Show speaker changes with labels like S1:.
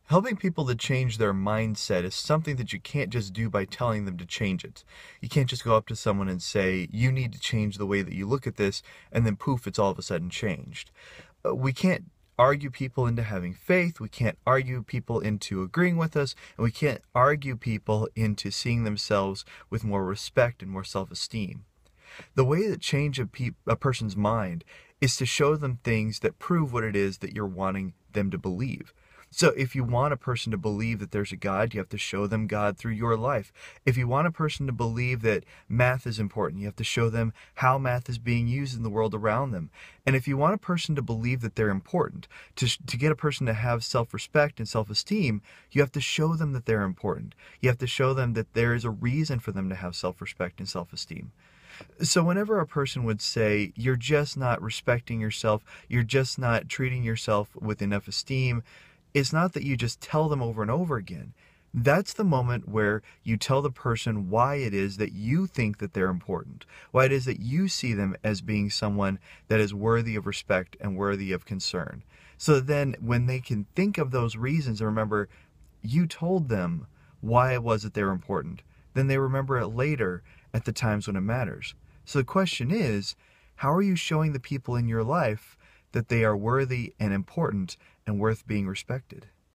S1: Helping people to change their mindset is something that you can't just do by telling them to change it. You can't just go up to someone and say, you need to change the way that you look at this, and then poof, it's all of a sudden changed. We can't argue people into having faith, we can't argue people into agreeing with us, and we can't argue people into seeing themselves with more respect and more self-esteem. The way that change a person's mind is to show them things that prove what it is that you're wanting them to believe. So if you want a person to believe that there's a God, you have to show them God through your life. If you want a person to believe that math is important, you have to show them how math is being used in the world around them. And if you want a person to believe that they're important, to get a person to have self-respect and self-esteem, you have to show them that they're important. You have to show them that there is a reason for them to have self-respect and self-esteem. So whenever a person would say, you're just not respecting yourself, you're just not treating yourself with enough esteem, it's not that you just tell them over and over again. That's the moment where you tell the person why it is that you think that they're important, why it is that you see them as being someone that is worthy of respect and worthy of concern. So then when they can think of those reasons and remember you told them why it was that they were important, then they remember it later at the times when it matters. So the question is, how are you showing the people in your life that they are worthy and important and worth being respected?